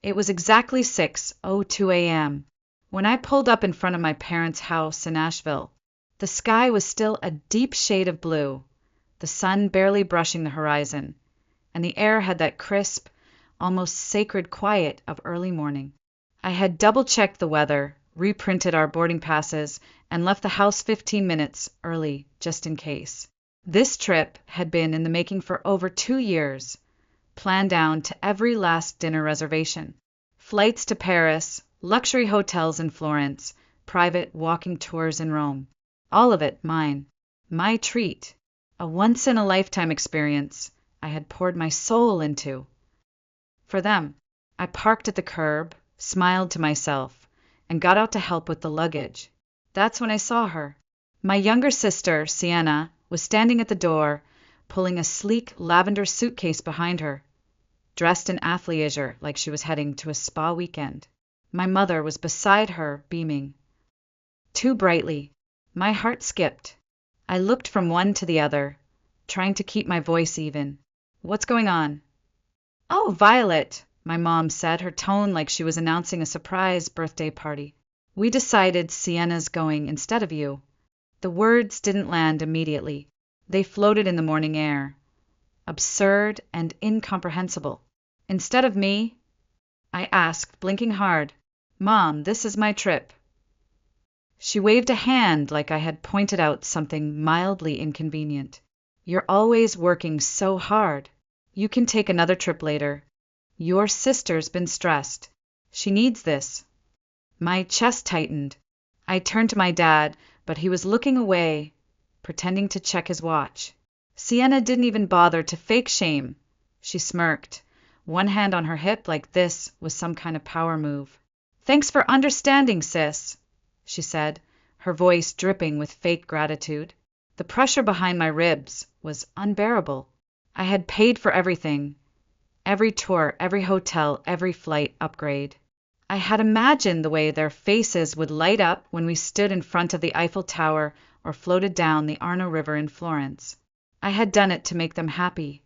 It was exactly 6:02 a.m. when I pulled up in front of my parents' house in Asheville. The sky was still a deep shade of blue, the sun barely brushing the horizon, and the air had that crisp, almost sacred quiet of early morning. I had double-checked the weather, reprinted our boarding passes, and left the house 15 minutes early, just in case. This trip had been in the making for over 2 years, planned down to every last dinner reservation. Flights to Paris, luxury hotels in Florence, private walking tours in Rome. All of it mine. My treat. A once-in-a-lifetime experience I had poured my soul into. For them. I parked at the curb, smiled to myself, and got out to help with the luggage. That's when I saw her. My younger sister, Sienna, was standing at the door, pulling a sleek lavender suitcase behind her, dressed in athleisure like she was heading to a spa weekend. My mother was beside her, beaming. Too brightly. My heart skipped. I looked from one to the other, trying to keep my voice even. What's going on? Oh, Violet, my mom said, her tone like she was announcing a surprise birthday party. We decided Sienna's going instead of you. The words didn't land immediately. They floated in the morning air. Absurd and incomprehensible. Instead of me? I asked, blinking hard. Mom, this is my trip. She waved a hand like I had pointed out something mildly inconvenient. You're always working so hard. You can take another trip later. Your sister's been stressed. She needs this. My chest tightened. I turned to my dad, but he was looking away, pretending to check his watch. Sienna didn't even bother to fake shame. She smirked, one hand on her hip like this was some kind of power move. Thanks for understanding, sis, she said, her voice dripping with fake gratitude. The pressure behind my ribs was unbearable. I had paid for everything. Every tour, every hotel, every flight upgrade. I had imagined the way their faces would light up when we stood in front of the Eiffel Tower or floated down the Arno River in Florence. I had done it to make them happy,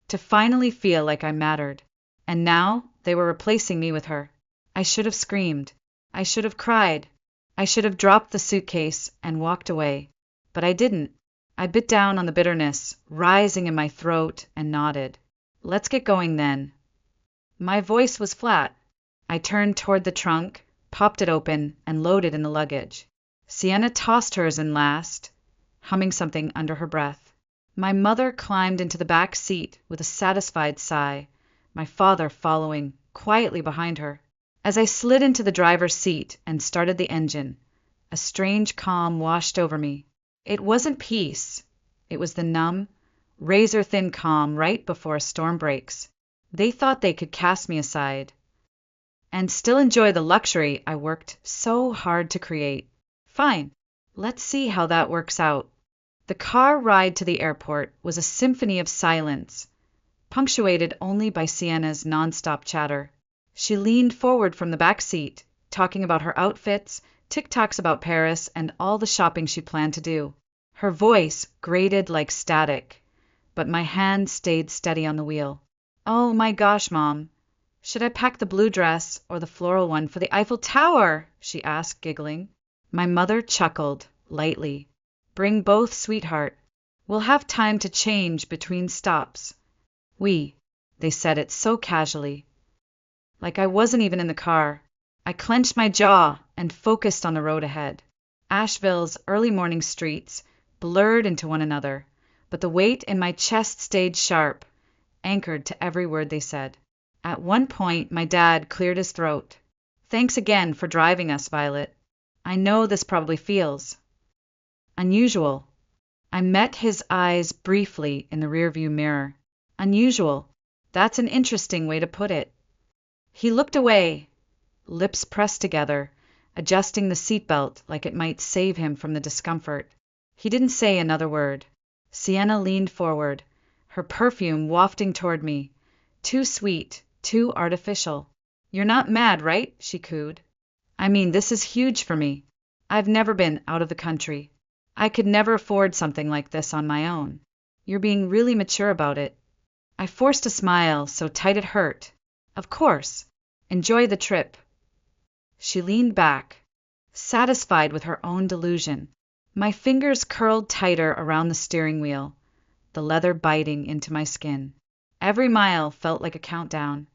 to finally feel like I mattered. And now they were replacing me with her. I should have screamed. I should have cried. I should have dropped the suitcase and walked away. But I didn't. I bit down on the bitterness, rising in my throat, and nodded. Let's get going then. My voice was flat. I turned toward the trunk, popped it open, and loaded in the luggage. Sienna tossed hers in last, humming something under her breath. My mother climbed into the back seat with a satisfied sigh, my father following quietly behind her. As I slid into the driver's seat and started the engine, a strange calm washed over me. It wasn't peace. It was the numb, razor-thin calm right before a storm breaks. They thought they could cast me aside and still enjoy the luxury I worked so hard to create. Fine, let's see how that works out. The car ride to the airport was a symphony of silence, punctuated only by Sienna's nonstop chatter. She leaned forward from the back seat, talking about her outfits, TikToks about Paris, and all the shopping she planned to do. Her voice grated like static, but my hand stayed steady on the wheel. Oh my gosh, Mom. Should I pack the blue dress or the floral one for the Eiffel Tower? She asked, giggling. My mother chuckled, lightly. Bring both, sweetheart. We'll have time to change between stops. They said it so casually. Like I wasn't even in the car. I clenched my jaw and focused on the road ahead. Asheville's early morning streets blurred into one another, but the weight in my chest stayed sharp, anchored to every word they said. At one point, my dad cleared his throat. Thanks again for driving us, Violet. I know this probably feels unusual. I met his eyes briefly in the rearview mirror. Unusual. That's an interesting way to put it. He looked away, lips pressed together, adjusting the seatbelt like it might save him from the discomfort. He didn't say another word. Sienna leaned forward, her perfume wafting toward me. Too sweet, too artificial. You're not mad, right? She cooed. I mean, this is huge for me. I've never been out of the country. I could never afford something like this on my own. You're being really mature about it. I forced a smile so tight it hurt. Of course. Enjoy the trip." She leaned back, satisfied with her own delusion. My fingers curled tighter around the steering wheel, the leather biting into my skin. Every mile felt like a countdown.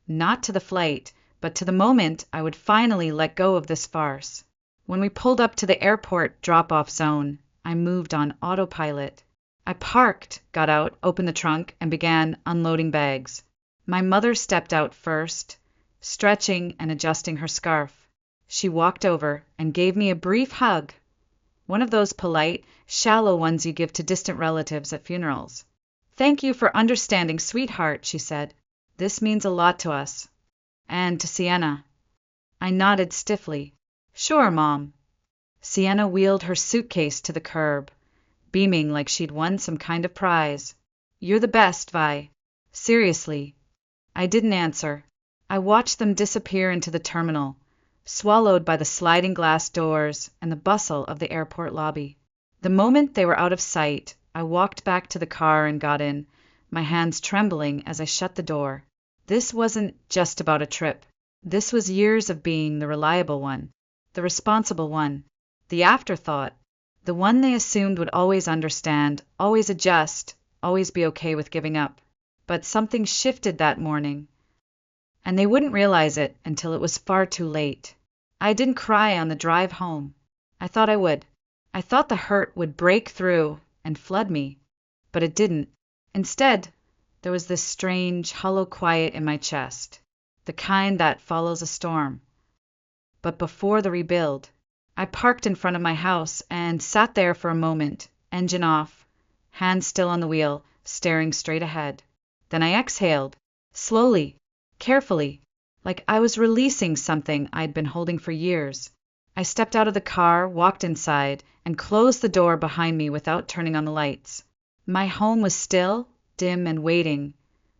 Not to the flight, but to the moment I would finally let go of this farce. When we pulled up to the airport drop-off zone, I moved on autopilot. I parked, got out, opened the trunk, and began unloading bags. My mother stepped out first, stretching and adjusting her scarf. She walked over and gave me a brief hug, one of those polite, shallow ones you give to distant relatives at funerals. "Thank you for understanding, sweetheart," she said. "This means a lot to us." "And to Sienna." I nodded stiffly. "Sure, Mom." Sienna wheeled her suitcase to the curb, beaming like she'd won some kind of prize. "You're the best, Vi. Seriously." I didn't answer. I watched them disappear into the terminal, swallowed by the sliding glass doors and the bustle of the airport lobby. The moment they were out of sight, I walked back to the car and got in, my hands trembling as I shut the door. This wasn't just about a trip. This was years of being the reliable one, the responsible one, the afterthought, the one they assumed would always understand, always adjust, always be okay with giving up. But something shifted that morning, and they wouldn't realize it until it was far too late. I didn't cry on the drive home. I thought I would. I thought the hurt would break through and flood me, but it didn't. Instead, there was this strange, hollow quiet in my chest, the kind that follows a storm. But before the rebuild, I parked in front of my house and sat there for a moment, engine off, hands still on the wheel, staring straight ahead. Then I exhaled, slowly, carefully, like I was releasing something I'd been holding for years. I stepped out of the car, walked inside, and closed the door behind me without turning on the lights. My home was still, dim, and waiting,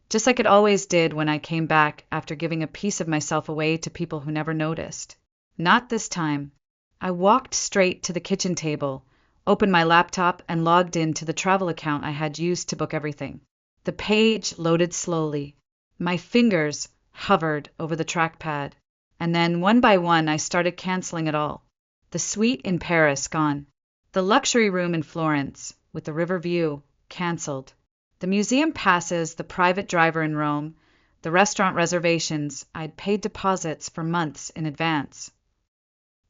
just like it always did when I came back after giving a piece of myself away to people who never noticed. Not this time. I walked straight to the kitchen table, opened my laptop, and logged into the travel account I had used to book everything. The page loaded slowly. My fingers hovered over the trackpad, and then one by one I started canceling it all. The suite in Paris gone. The luxury room in Florence, with the river view, cancelled. The museum passes, the private driver in Rome, the restaurant reservations I'd paid deposits for months in advance.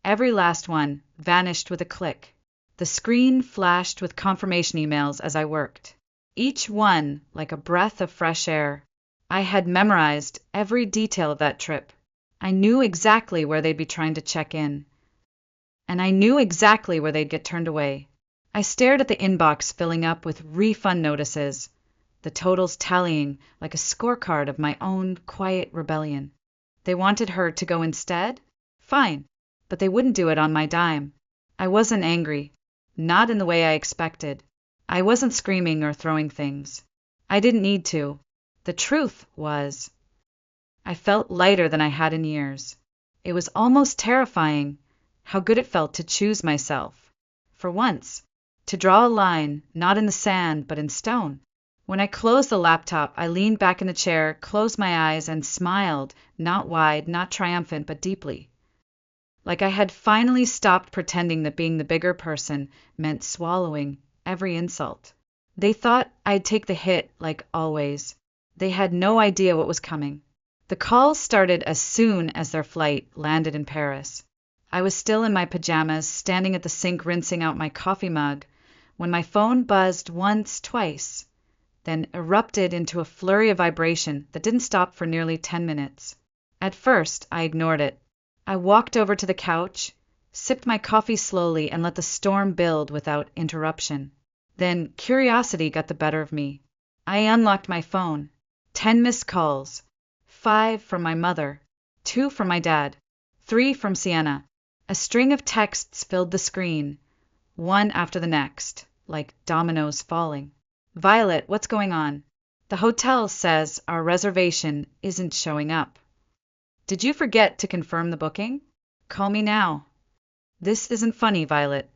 Every last one vanished with a click. The screen flashed with confirmation emails as I worked. Each one like a breath of fresh air. I had memorized every detail of that trip. I knew exactly where they'd be trying to check in. And I knew exactly where they'd get turned away. I stared at the inbox filling up with refund notices, the totals tallying like a scorecard of my own quiet rebellion. They wanted her to go instead? Fine, but they wouldn't do it on my dime. I wasn't angry, not in the way I expected. I wasn't screaming or throwing things. I didn't need to. The truth was, I felt lighter than I had in years. It was almost terrifying how good it felt to choose myself. For once, to draw a line, not in the sand, but in stone. When I closed the laptop, I leaned back in the chair, closed my eyes, and smiled, not wide, not triumphant, but deeply. Like I had finally stopped pretending that being the bigger person meant swallowing every insult. They thought I'd take the hit, like always. They had no idea what was coming. The calls started as soon as their flight landed in Paris. I was still in my pajamas, standing at the sink rinsing out my coffee mug, when my phone buzzed once, twice, then erupted into a flurry of vibration that didn't stop for nearly 10 minutes. At first, I ignored it. I walked over to the couch, sipped my coffee slowly, and let the storm build without interruption. Then curiosity got the better of me. I unlocked my phone. 10 missed calls. 5 from my mother. 2 from my dad. 3 from Sienna. A string of texts filled the screen, one after the next, like dominoes falling. "Violet, what's going on? The hotel says our reservation isn't showing up. Did you forget to confirm the booking? Call me now. This isn't funny, Violet.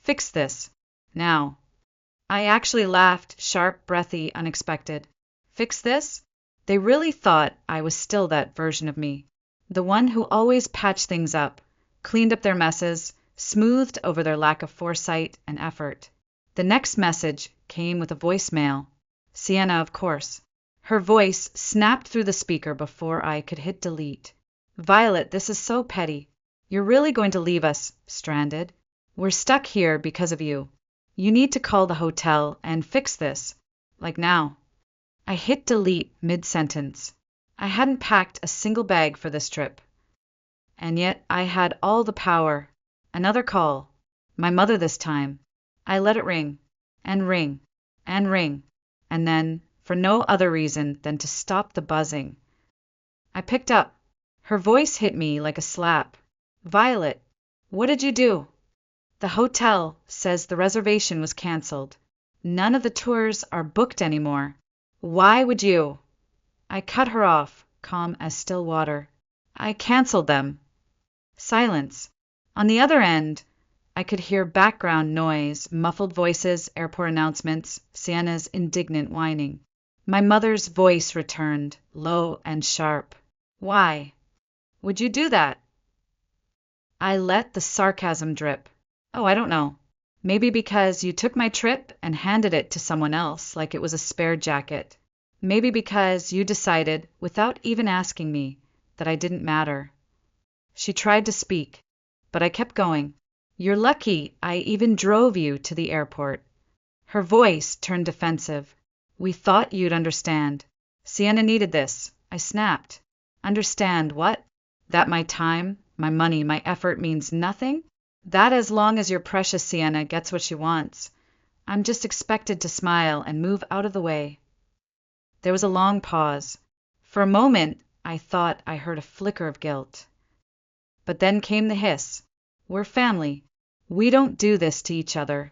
Fix this. Now." I actually laughed, sharp, breathy, unexpected. "Fix this? They really thought I was still that version of me, the one who always patched things up, cleaned up their messes, smoothed over their lack of foresight and effort. The next message came with a voicemail. Sienna, of course. Her voice snapped through the speaker before I could hit delete. Violet, this is so petty. You're really going to leave us stranded? We're stuck here because of you. You need to call the hotel and fix this. Like now. I hit delete mid-sentence. I hadn't packed a single bag for this trip. And yet I had all the power. Another call. My mother this time. I let it ring, and ring, and ring, and then, for no other reason than to stop the buzzing, I picked up. Her voice hit me like a slap. Violet, what did you do? The hotel says the reservation was canceled. None of the tours are booked anymore. Why would you? I cut her off, calm as still water. I canceled them. Silence. On the other end, I could hear background noise, muffled voices, airport announcements, Sienna's indignant whining. My mother's voice returned, low and sharp. Why would you do that? I let the sarcasm drip. Oh, I don't know. Maybe because you took my trip and handed it to someone else like it was a spare jacket. Maybe because you decided, without even asking me, that I didn't matter. She tried to speak, but I kept going. You're lucky I even drove you to the airport. Her voice turned defensive. We thought you'd understand. Sienna needed this. I snapped. Understand what? That my time, my money, my effort means nothing? That as long as your precious Sienna gets what she wants, I'm just expected to smile and move out of the way. There was a long pause. For a moment, I thought I heard a flicker of guilt. But then came the hiss. We're family. We don't do this to each other.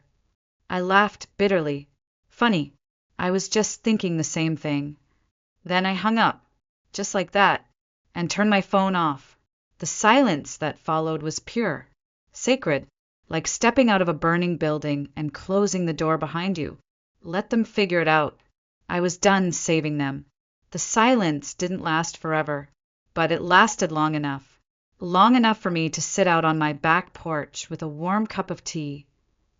I laughed bitterly. Funny. I was just thinking the same thing. Then I hung up, just like that, and turned my phone off. The silence that followed was pure, sacred, like stepping out of a burning building and closing the door behind you. Let them figure it out. I was done saving them. The silence didn't last forever, but it lasted long enough. Long enough for me to sit out on my back porch with a warm cup of tea,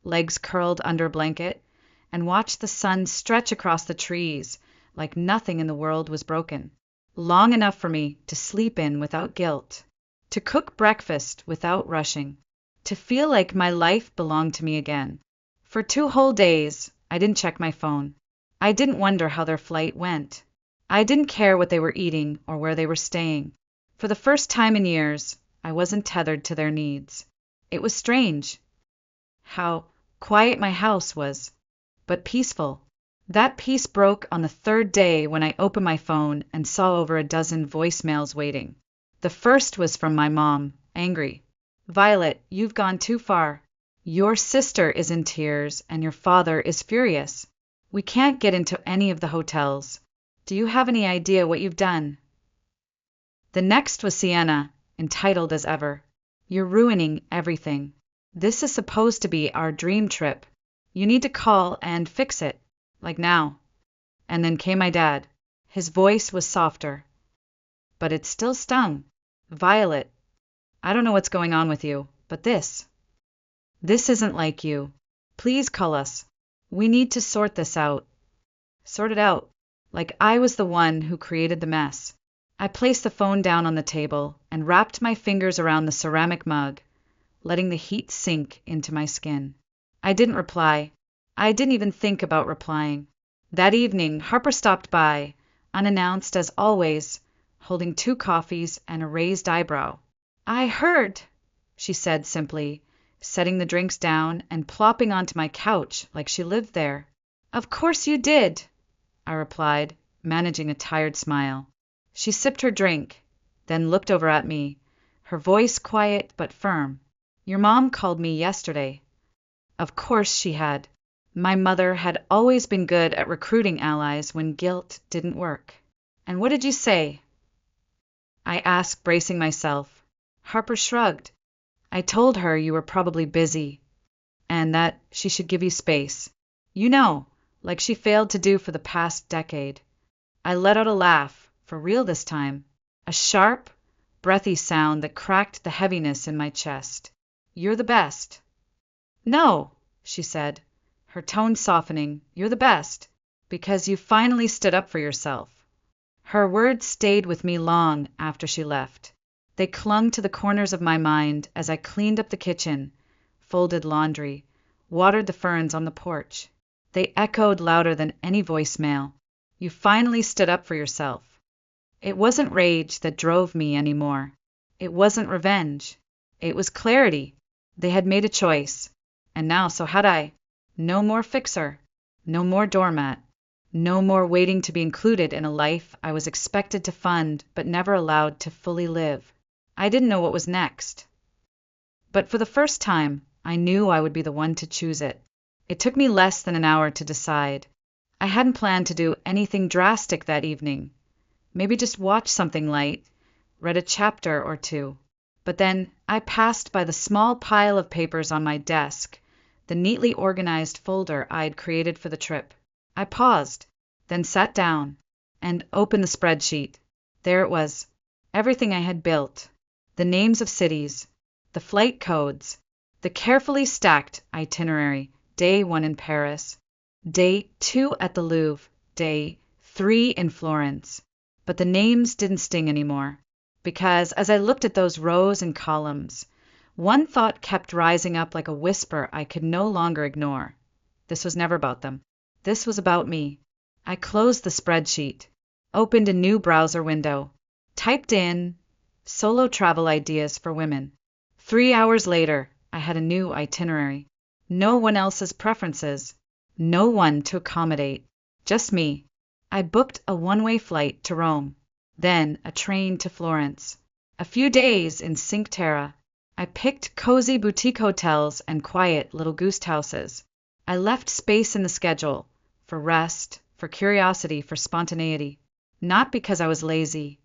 legs curled under a blanket, and watch the sun stretch across the trees like nothing in the world was broken. Long enough for me to sleep in without guilt, to cook breakfast without rushing, to feel like my life belonged to me again. For 2 whole days, I didn't check my phone. I didn't wonder how their flight went. I didn't care what they were eating or where they were staying. For the first time in years, I wasn't tethered to their needs. It was strange how quiet my house was, but peaceful. That peace broke on the 3rd day when I opened my phone and saw over a dozen voicemails waiting. The first was from my mom, angry. Violet, you've gone too far. Your sister is in tears and your father is furious. We can't get into any of the hotels. Do you have any idea what you've done? The next was Sienna, entitled as ever. You're ruining everything. This is supposed to be our dream trip. You need to call and fix it, like now. And then came my dad. His voice was softer, but it still stung. Violet, I don't know what's going on with you, but this isn't like you. Please call us. We need to sort this out. Sort it out, like I was the one who created the mess. I placed the phone down on the table and wrapped my fingers around the ceramic mug, letting the heat sink into my skin. I didn't reply. I didn't even think about replying. That evening, Harper stopped by, unannounced as always, holding 2 coffees and a raised eyebrow. I heard, she said simply, setting the drinks down and plopping onto my couch like she lived there. Of course you did, I replied, managing a tired smile. She sipped her drink, then looked over at me, her voice quiet but firm. Your mom called me yesterday. Of course she had. My mother had always been good at recruiting allies when guilt didn't work. And what did you say? I asked, bracing myself. Harper shrugged. I told her you were probably busy, and that she should give you space. You know, like she failed to do for the past decade. I let out a laugh, for real this time, a sharp, breathy sound that cracked the heaviness in my chest. You're the best. No, she said, her tone softening. You're the best, because you finally stood up for yourself. Her words stayed with me long after she left. They clung to the corners of my mind as I cleaned up the kitchen, folded laundry, watered the ferns on the porch. They echoed louder than any voicemail. You finally stood up for yourself. It wasn't rage that drove me anymore. It wasn't revenge. It was clarity. They had made a choice. And now so had I. No more fixer. No more doormat. No more waiting to be included in a life I was expected to fund but never allowed to fully live. I didn't know what was next. But for the first time, I knew I would be the one to choose it. It took me less than an hour to decide. I hadn't planned to do anything drastic that evening. Maybe just watch something light, read a chapter or two. But then I passed by the small pile of papers on my desk, the neatly organized folder I'd created for the trip. I paused, then sat down, and opened the spreadsheet. There it was, everything I had built, the names of cities, the flight codes, the carefully stacked itinerary, day 1 in Paris, day 2 at the Louvre, day 3 in Florence. But the names didn't sting anymore, because as I looked at those rows and columns, one thought kept rising up like a whisper I could no longer ignore. This was never about them. This was about me. I closed the spreadsheet, opened a new browser window, typed in solo travel ideas for women. 3 hours later, I had a new itinerary. No one else's preferences. No one to accommodate. Just me. I booked a one-way flight to Rome, then a train to Florence. A few days in Cinque Terre. I picked cozy boutique hotels and quiet little ghost houses. I left space in the schedule for rest, for curiosity, for spontaneity. Not because I was lazy,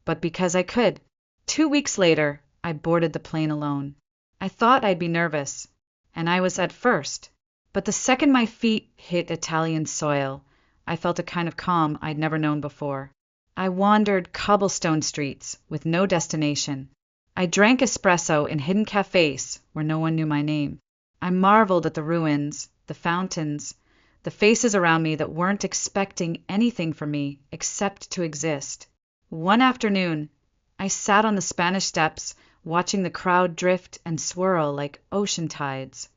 but because I could. 2 weeks later, I boarded the plane alone. I thought I'd be nervous, and I was at first. But the second my feet hit Italian soil, I felt a kind of calm I'd never known before. I wandered cobblestone streets with no destination. I drank espresso in hidden cafes where no one knew my name. I marveled at the ruins, the fountains, the faces around me that weren't expecting anything from me except to exist. One afternoon, I sat on the Spanish steps, watching the crowd drift and swirl like ocean tides.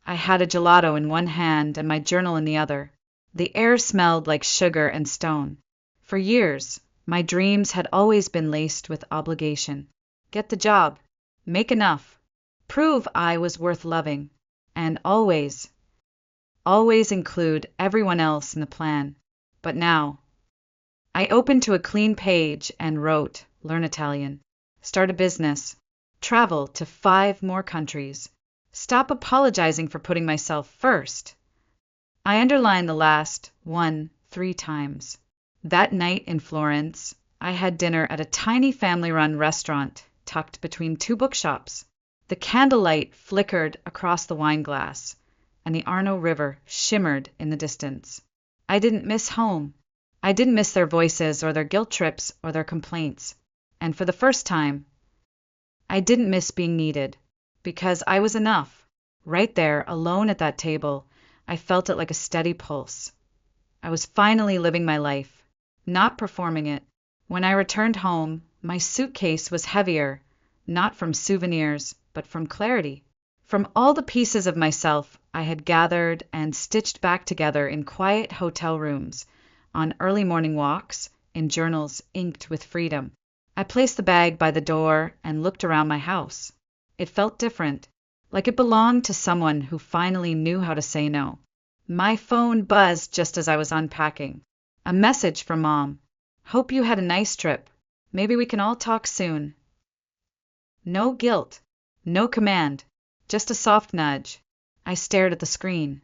I had a gelato in one hand and my journal in the other. The air smelled like sugar and stone. For years, my dreams had always been laced with obligation. Get the job, make enough, prove I was worth loving, and always include everyone else in the plan. But now, I opened to a clean page and wrote, learn Italian, start a business, travel to 5 more countries, stop apologizing for putting myself first. I underlined the last one 3 times. That night in Florence, I had dinner at a tiny family-run restaurant tucked between 2 bookshops. The candlelight flickered across the wine glass, and the Arno River shimmered in the distance. I didn't miss home. I didn't miss their voices or their guilt trips or their complaints. And for the first time, I didn't miss being needed, because I was enough. Right there, alone at that table, I felt it like a steady pulse. I was finally living my life, not performing it. When I returned home, my suitcase was heavier, not from souvenirs, but from clarity. From all the pieces of myself I had gathered and stitched back together in quiet hotel rooms, on early morning walks, in journals inked with freedom. I placed the bag by the door and looked around my house. It felt different, like it belonged to someone who finally knew how to say no. My phone buzzed just as I was unpacking. A message from Mom. Hope you had a nice trip. Maybe we can all talk soon. No guilt, no command, just a soft nudge. I stared at the screen,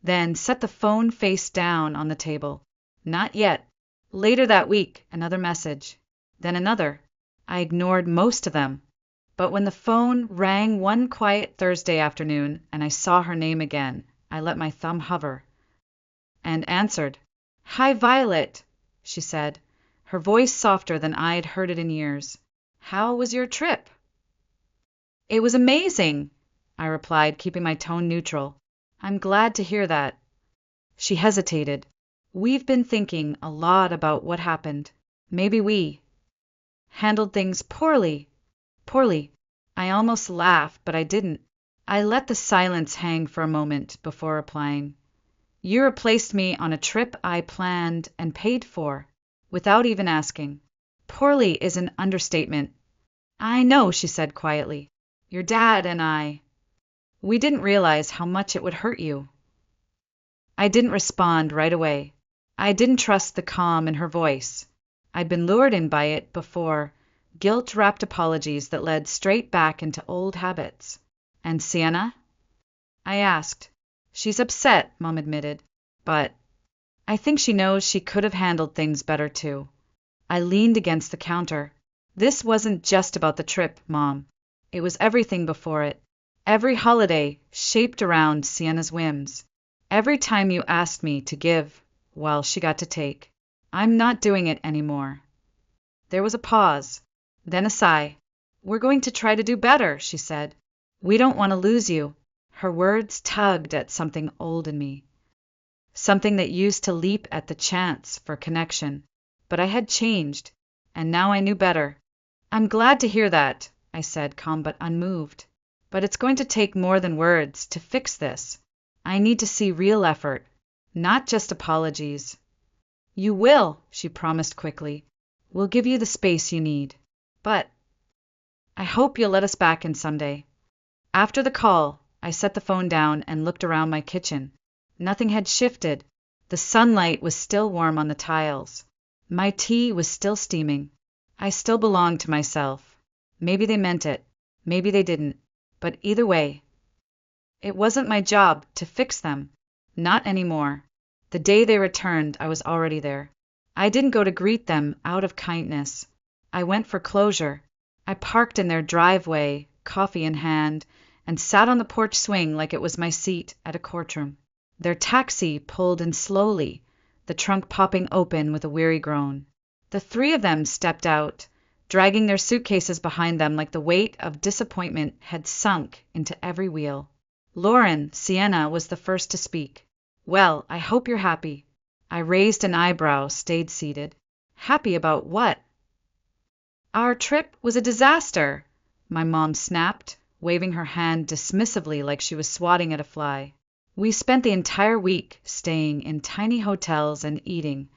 then set the phone face down on the table. Not yet. Later that week, another message, then another. I ignored most of them. But when the phone rang one quiet Thursday afternoon and I saw her name again, I let my thumb hover and answered. Hi, Violet. she said, her voice softer than I'd heard it in years. How was your trip? It was amazing, I replied, keeping my tone neutral. I'm glad to hear that. She hesitated. We've been thinking a lot about what happened. Maybe we handled things poorly. Poorly. I almost laughed, but I didn't. I let the silence hang for a moment before replying. You replaced me on a trip I planned and paid for, without even asking. Poorly is an understatement. I know, she said quietly. Your dad and I, we didn't realize how much it would hurt you. I didn't respond right away. I didn't trust the calm in her voice. I'd been lured in by it before, guilt-wrapped apologies that led straight back into old habits. And Sienna? I asked. She's upset, Mom admitted, but I think she knows she could have handled things better too. I leaned against the counter. This wasn't just about the trip, Mom. It was everything before it. Every holiday shaped around Sienna's whims. Every time you asked me to give, well, she got to take. I'm not doing it anymore. There was a pause, then a sigh. We're going to try to do better, she said. We don't want to lose you. Her words tugged at something old in me. Something that used to leap at the chance for connection. But I had changed, and now I knew better. I'm glad to hear that, I said, calm but unmoved. But it's going to take more than words to fix this. I need to see real effort, not just apologies. You will, she promised quickly. We'll give you the space you need. But I hope you'll let us back in someday. After the call, I set the phone down and looked around my kitchen. Nothing had shifted. The sunlight was still warm on the tiles. My tea was still steaming. I still belonged to myself. Maybe they meant it. Maybe they didn't. But either way, it wasn't my job to fix them. Not anymore. The day they returned, I was already there. I didn't go to greet them out of kindness. I went for closure. I parked in their driveway, coffee in hand, and sat on the porch swing like it was my seat at a courtroom. Their taxi pulled in slowly, the trunk popping open with a weary groan. The three of them stepped out, dragging their suitcases behind them like the weight of disappointment had sunk into every wheel. Lauren, Sienna, was the first to speak. Well, I hope you're happy. I raised an eyebrow, stayed seated. Happy about what? Our trip was a disaster, my mom snapped, waving her hand dismissively like she was swatting at a fly. We spent the entire week staying in tiny hotels and eating.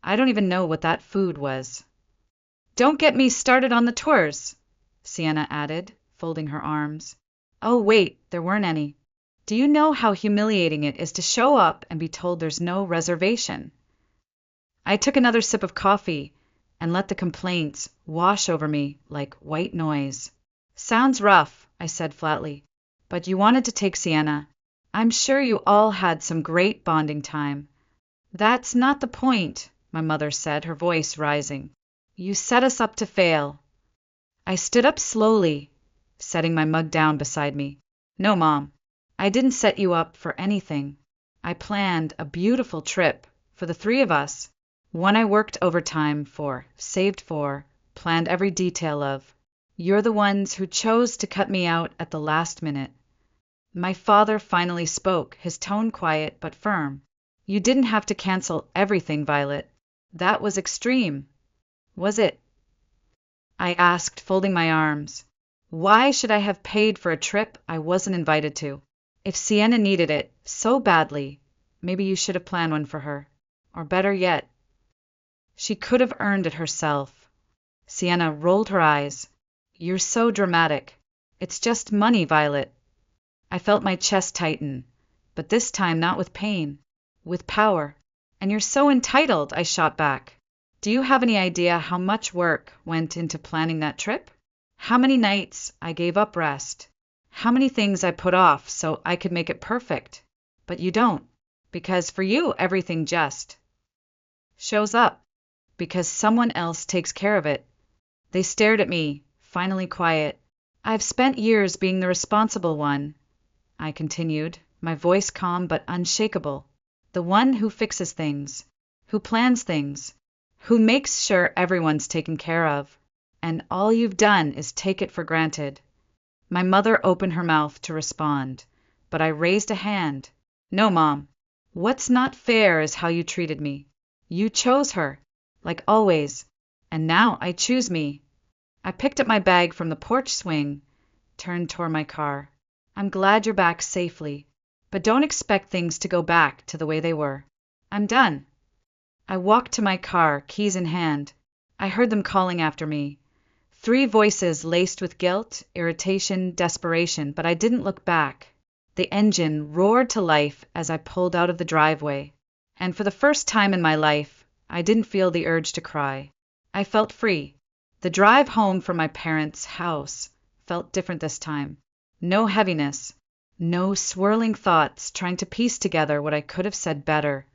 I don't even know what that food was. Don't get me started on the tours, Sienna added, folding her arms. Oh, wait, there weren't any. Do you know how humiliating it is to show up and be told there's no reservation? I took another sip of coffee and let the complaints wash over me like white noise. Sounds rough, I said flatly, but you wanted to take Sienna. I'm sure you all had some great bonding time. That's not the point, my mother said, her voice rising. You set us up to fail. I stood up slowly, setting my mug down beside me. No, Mom, I didn't set you up for anything. I planned a beautiful trip for the three of us, one I worked overtime for, saved for, planned every detail of. You're the ones who chose to cut me out at the last minute. My father finally spoke, his tone quiet but firm. You didn't have to cancel everything, Violet. That was extreme. Was it? I asked, folding my arms. Why should I have paid for a trip I wasn't invited to? If Sienna needed it so badly, maybe you should have planned one for her. Or better yet, she could have earned it herself. Sienna rolled her eyes. You're so dramatic. It's just money, Violet. I felt my chest tighten, but this time not with pain, with power. And you're so entitled, I shot back. Do you have any idea how much work went into planning that trip? How many nights I gave up rest? How many things I put off so I could make it perfect? But you don't, because for you everything just shows up, because someone else takes care of it. They stared at me, finally quiet. I've spent years being the responsible one, I continued, my voice calm but unshakable. The one who fixes things, who plans things, who makes sure everyone's taken care of, and all you've done is take it for granted. My mother opened her mouth to respond, but I raised a hand. No, Mom. What's not fair is how you treated me. You chose her, like always, and now I choose me. I picked up my bag from the porch swing, turned toward my car. I'm glad you're back safely, but don't expect things to go back to the way they were. I'm done. I walked to my car, keys in hand. I heard them calling after me. 3 voices laced with guilt, irritation, desperation, but I didn't look back. The engine roared to life as I pulled out of the driveway, and for the first time in my life, I didn't feel the urge to cry. I felt free. The drive home from my parents' house felt different this time. No heaviness, no swirling thoughts trying to piece together what I could have said better,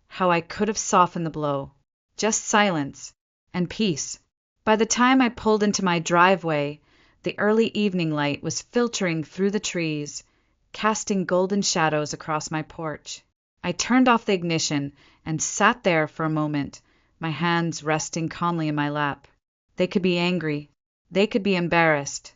how I could have softened the blow. Just silence and peace. By the time I pulled into my driveway, the early evening light was filtering through the trees, casting golden shadows across my porch. I turned off the ignition and sat there for a moment, my hands resting calmly in my lap. They could be angry. They could be embarrassed.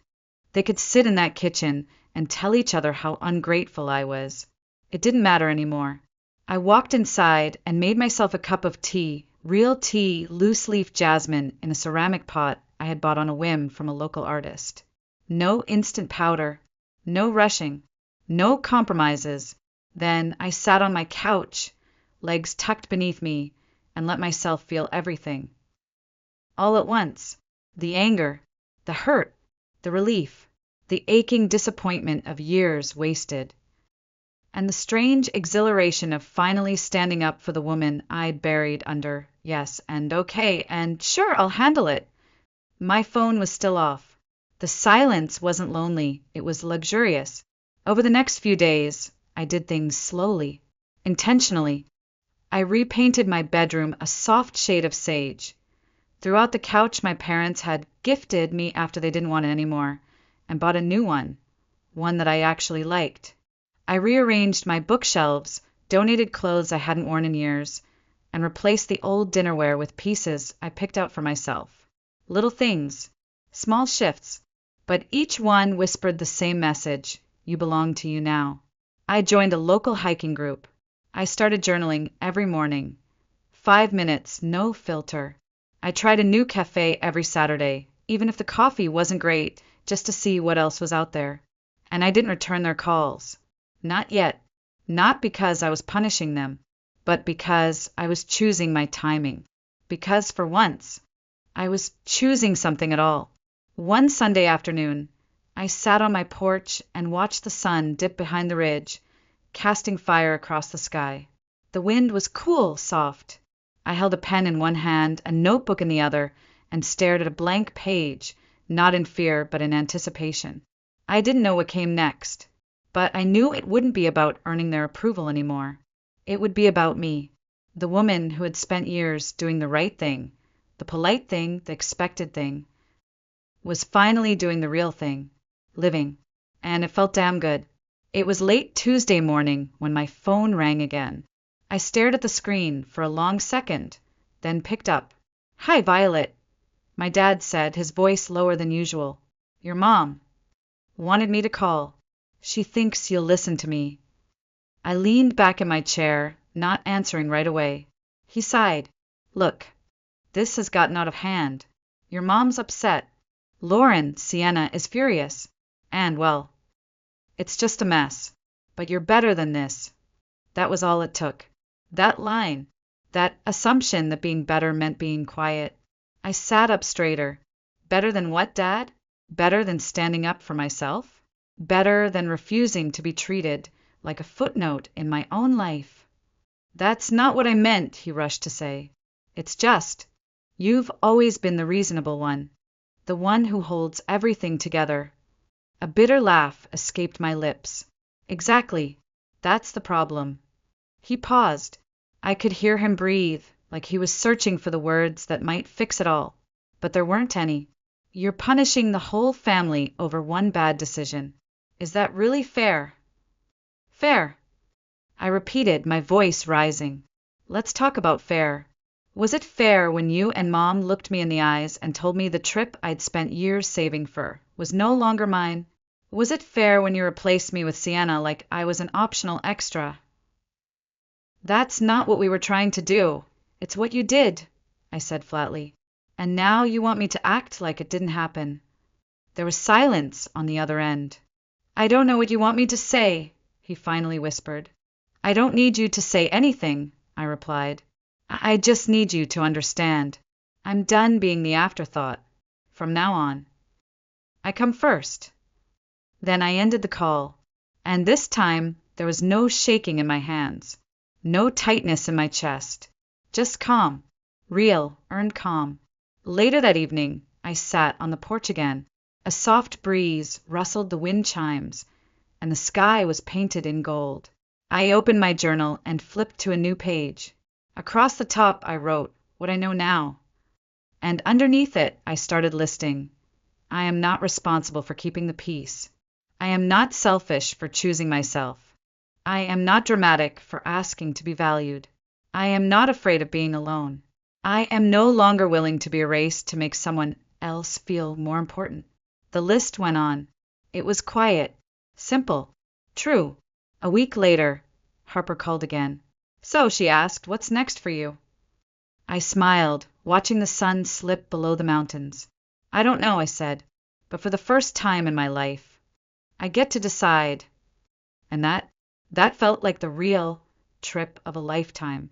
They could sit in that kitchen and tell each other how ungrateful I was. It didn't matter anymore. I walked inside and made myself a cup of tea, real tea, loose-leaf jasmine in a ceramic pot I had bought on a whim from a local artist. No instant powder, no rushing, no compromises. Then I sat on my couch, legs tucked beneath me, and let myself feel everything. All at once, the anger, the hurt, the relief, the aching disappointment of years wasted, and the strange exhilaration of finally standing up for the woman I'd buried under yes and okay and sure I'll handle it. My phone was still off. The silence wasn't lonely, it was luxurious. Over the next few days, I did things slowly, intentionally. I repainted my bedroom a soft shade of sage. Threw out the couch my parents had gifted me after they didn't want it anymore, and bought a new one that I actually liked. I rearranged my bookshelves, donated clothes I hadn't worn in years, and replaced the old dinnerware with pieces I picked out for myself. Little things, small shifts, but each one whispered the same message: you belong to you now. I joined a local hiking group. I started journaling every morning. 5 minutes, no filter. I tried a new cafe every Saturday, even if the coffee wasn't great, just to see what else was out there. And I didn't return their calls. Not yet. Not because I was punishing them, but because I was choosing my timing. Because for once, I was choosing something at all. One Sunday afternoon, I sat on my porch and watched the sun dip behind the ridge, casting fire across the sky. The wind was cool, soft. I held a pen in one hand, a notebook in the other, and stared at a blank page, not in fear but in anticipation. I didn't know what came next, but I knew it wouldn't be about earning their approval anymore. It would be about me, the woman who had spent years doing the right thing, the polite thing, the expected thing, was finally doing the real thing, living, and it felt damn good. It was late Tuesday morning when my phone rang again. I stared at the screen for a long second, then picked up. "Hi, Violet," my dad said, his voice lower than usual. "Your mom wanted me to call. She thinks you'll listen to me." I leaned back in my chair, not answering right away. He sighed. "Look, this has gotten out of hand. Your mom's upset. Lauren, Sienna, is furious. And, well, it's just a mess. But you're better than this." That was all it took. That line, that assumption that being better meant being quiet. I sat up straighter. Better than what, Dad? Better than standing up for myself? Better than refusing to be treated like a footnote in my own life? "That's not what I meant," he rushed to say. "It's just, you've always been the reasonable one, the one who holds everything together." A bitter laugh escaped my lips. "Exactly. That's the problem." He paused. I could hear him breathe, like he was searching for the words that might fix it all. But there weren't any. "You're punishing the whole family over one bad decision. Is that really fair?" "Fair," I repeated, my voice rising. "Let's talk about fair. Was it fair when you and Mom looked me in the eyes and told me the trip I'd spent years saving for was no longer mine? Was it fair when you replaced me with Sienna like I was an optional extra? That's not what we were trying to do. It's what you did, I said flatly. And now you want me to act like it didn't happen. There was silence on the other end. I don't know what you want me to say, he finally whispered. I don't need you to say anything, I replied. I just need you to understand. I'm done being the afterthought. From now on, I come first. Then I ended the call, and this time there was no shaking in my hands, no tightness in my chest, just calm, real, earned calm. Later that evening, I sat on the porch again. A soft breeze rustled the wind chimes, and the sky was painted in gold. I opened my journal and flipped to a new page. Across the top, I wrote what I know now. And underneath it, I started listing. I am not responsible for keeping the peace. I am not selfish for choosing myself. I am not dramatic for asking to be valued. I am not afraid of being alone. I am no longer willing to be erased to make someone else feel more important. The list went on. It was quiet, simple, true. A week later, Harper called again. So, she asked, what's next for you? I smiled, watching the sun slip below the mountains. I don't know, I said, but for the first time in my life, I get to decide. And that felt like the real trip of a lifetime.